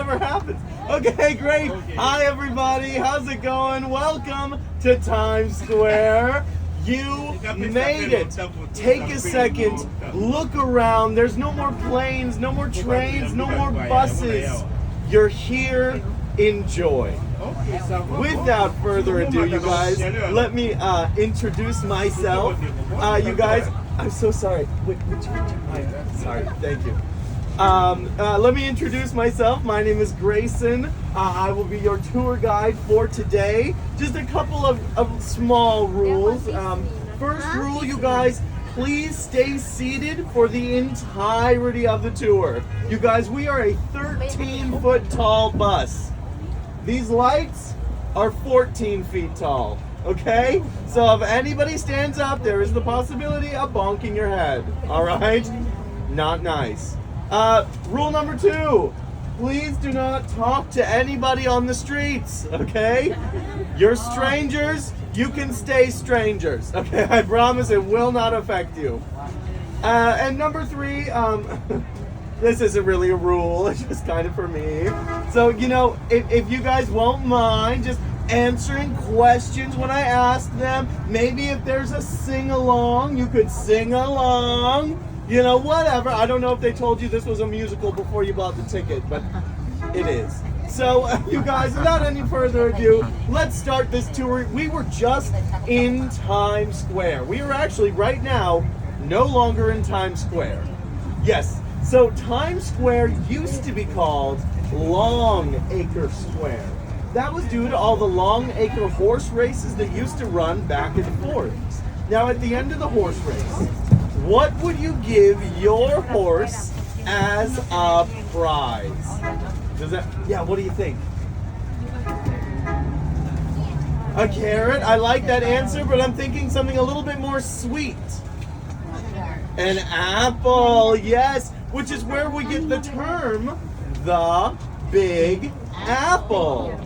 never happens. Okay, great. Hi, everybody. How's it going? Welcome to Times Square. You made it. Take a second. Look around. There's no more planes, no more trains, no more buses. You're here. Enjoy. Without further ado, you guys, let me introduce myself. You guys, I'm so sorry. Sorry, thank you. Let me introduce myself. My name is Grayson. I will be your tour guide for today. Just a couple of small rules. First rule, you guys, please stay seated for the entirety of the tour. You guys, we are a 13-foot tall bus. These lights are 14 feet tall, okay? So if anybody stands up, there is the possibility of bonking your head, all right? Not nice. Rule number 2, please do not talk to anybody on the streets, okay? You're strangers, you can stay strangers, okay? I promise it will not affect you. And number 3, this isn't really a rule, it's just kind of for me. So, you know, if you guys won't mind just answering questions when I ask them, maybe if there's a sing-along, you could sing along. You know, whatever. I don't know if they told you this was a musical before you bought the ticket, but it is. So, you guys, without any further ado, let's start this tour. We were just in Times Square. We are actually, right now, no longer in Times Square. Yes, so Times Square used to be called Longacre Square. That was due to all the Longacre horse races that used to run back and forth. Now, at the end of the horse race, what would you give your horse as a prize? Yeah, what do you think? A carrot? I like that answer, but I'm thinking something a little bit more sweet. An apple, yes, which is where we get the term, the Big Apple.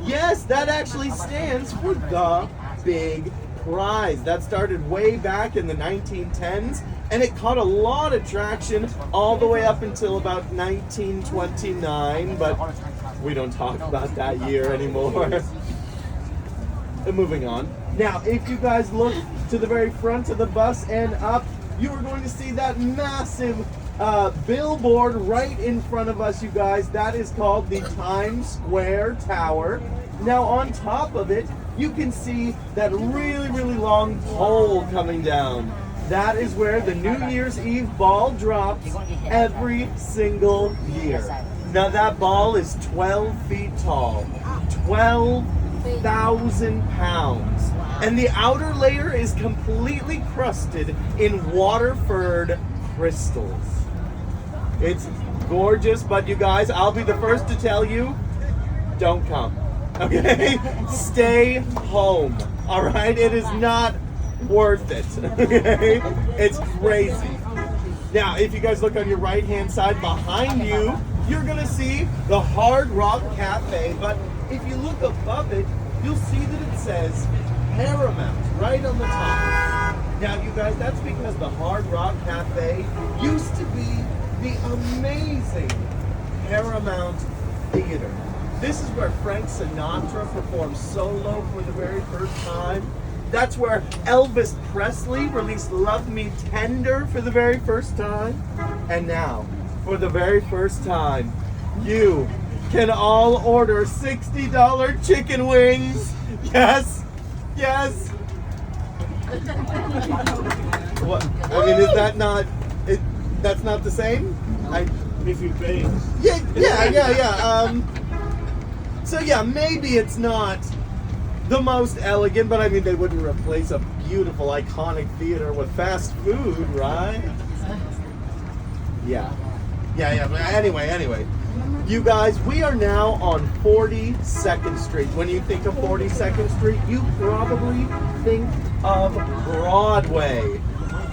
Yes, that actually stands for the Big Prize. That started way back in the 1910s, and it caught a lot of traction all the way up until about 1929, but we don't talk about that year anymore. Moving on. Now, if you guys look to the very front of the bus and up, you are going to see that massive billboard right in front of us, you guys. That is called the Times Square Tower. Now, on top of it, you can see that really, really long pole coming down. That is where the New Year's Eve ball drops every single year. Now that ball is 12 feet tall, 12,000 pounds. And the outer layer is completely crusted in Waterford crystals. It's gorgeous, but you guys, I'll be the first to tell you, don't come. Okay? Stay home. All right? It is not worth it. Okay? It's crazy. Now, if you guys look on your right-hand side behind you, you're going to see the Hard Rock Cafe. But if you look above it, you'll see that it says Paramount right on the top. Now, you guys, that's because the Hard Rock Cafe used to be the amazing Paramount Theater. This is where Frank Sinatra performed solo for the very first time. That's where Elvis Presley released Love Me Tender for the very first time. And now, for the very first time, you can all order $60 chicken wings. Yes, yes. What? I mean, is that not, that's not the same? If you pay. Yeah. So yeah, maybe it's not the most elegant, but I mean, they wouldn't replace a beautiful, iconic theater with fast food, right? Yeah. But anyway. You guys, we are now on 42nd Street. When you think of 42nd Street, you probably think of Broadway.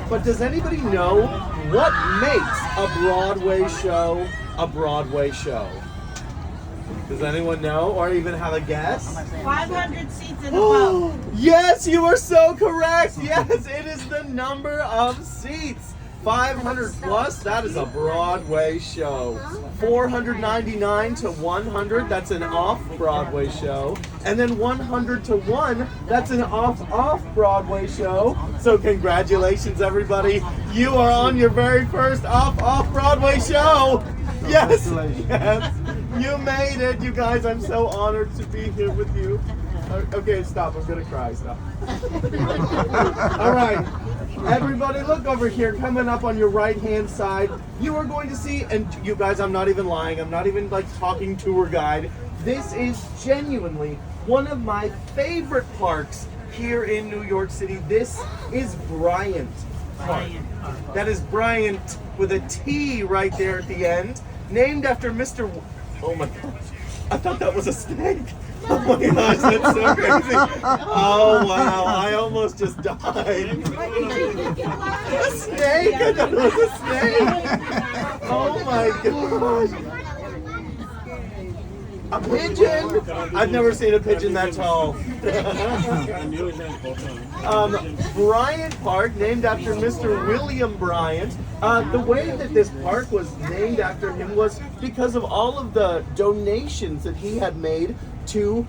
But does anybody know what makes a Broadway show a Broadway show? Does anyone know or even have a guess? 500 seats in the boat. Yes, you are so correct. Yes, it is the number of seats. 500 plus, that is a Broadway show. 499 to 100, that's an off-Broadway show. And then 100 to 1, that's an off-Broadway show. So congratulations, everybody. You are on your very first off-Broadway show. Yes, yes. You made it, you guys. I'm so honored to be here with you. Okay, stop. I'm gonna cry. Stop. All right. Everybody, look over here. Coming up on your right-hand side, you are going to see, and you guys, I'm not even lying. I'm not even like talking tour guide. This is genuinely one of my favorite parks here in New York City. This is Bryant Park. That is Bryant with a T right there at the end, named after Mr. Oh my gosh, I thought that was a snake. Oh my gosh, that's so crazy. Oh wow, I almost just died. A snake? I thought it was a snake. Oh my gosh. A pigeon? I've never seen a pigeon that tall. Bryant Park, named after Mr. William Bryant. The way that this park was named after him was because of all of the donations that he had made to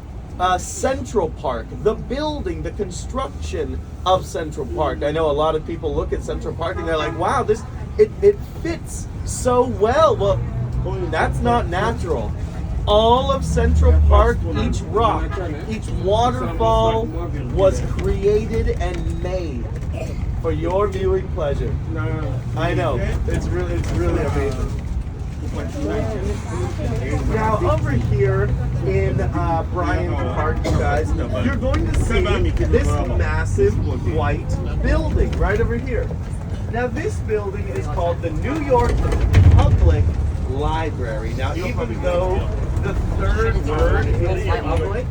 Central Park, the building, the construction of Central Park. I know a lot of people look at Central Park and they're like, wow, it fits so well. Well, that's not natural. All of Central Park, each rock, each waterfall was created and made for your viewing pleasure. I know, it's really amazing. Now over here in Bryant Park, you guys, you're going to see this massive white building right over here. Now this building is called the New York Public Library. Now even though the third word is public,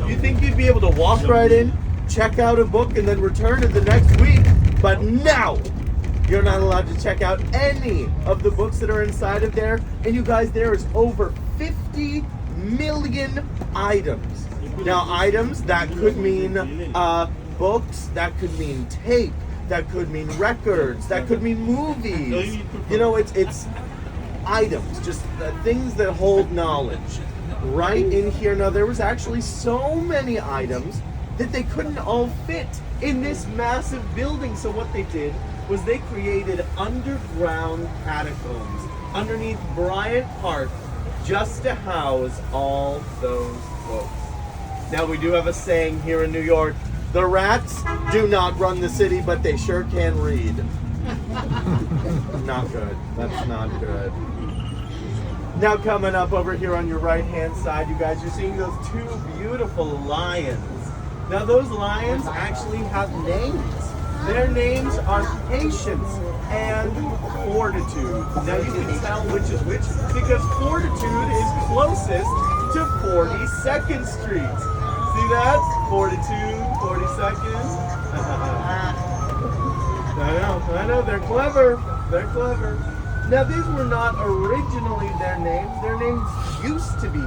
you think you'd be able to walk right in, check out a book, and then return it the next week, but no! You're not allowed to check out any of the books that are inside of there. And you guys, there is over 50 million items. Now, items that could mean books, that could mean tape, that could mean records, that could mean movies. You know, it's items, just things that hold knowledge. Right in here. Now, there was actually so many items that they couldn't all fit in this massive building. So what they did was they created underground catacombs underneath Bryant Park just to house all those books. Now we do have a saying here in New York, the rats do not run the city, but they sure can read. Not good. That's not good. Now coming up over here on your right hand side, you guys, you're seeing those two beautiful lions. Now those lions actually have names. Their names are Patience and Fortitude. Now you can tell which is which because Fortitude is closest to 42nd Street. See that? Fortitude, 42nd. I know, they're clever. They're clever. Now these were not originally their names. Their names used to be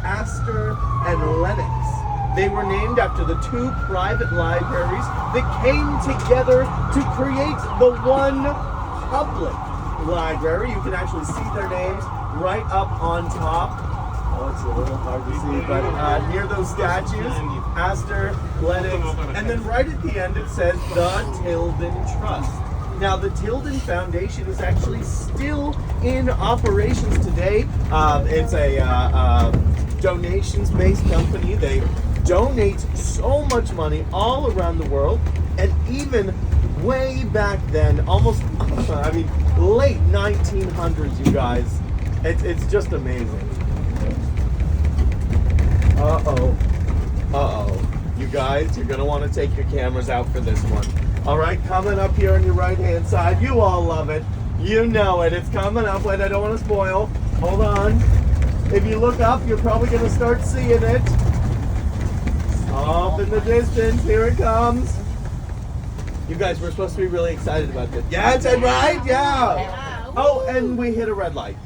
Astor and Lennox. They were named after the two private libraries that came together to create the one public library. You can actually see their names right up on top. Oh, it's a little hard to see, but near those statues, Astor, Lennox, and then right at the end it says the Tilden Trust. Now the Tilden Foundation is actually still in operations today. It's a donations-based company. They donate so much money all around the world, and even way back then, almost, late 1900s, you guys. It's just amazing. Uh-oh. You guys, you're gonna want to take your cameras out for this one. All right, coming up here on your right-hand side, you all love it. You know it. It's coming up. Wait, I don't want to spoil. Hold on. If you look up, you're probably gonna start seeing it. Off in the distance, here it comes. You guys, we're supposed to be really excited about this. Yeah, it's right? Yeah. Oh, and we hit a red light.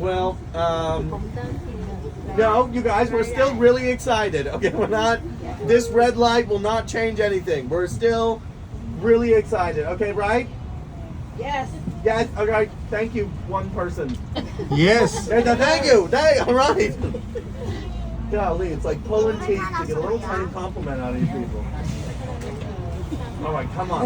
Well, no, you guys, we're still really excited. Okay, we're not, this red light will not change anything. We're still really excited. Okay, right? Yes. Yes. Okay. Thank you, one person. Yes. Thank you. All right. Golly, it's like pulling teeth to get a little tiny compliment out of these people. All right, come on.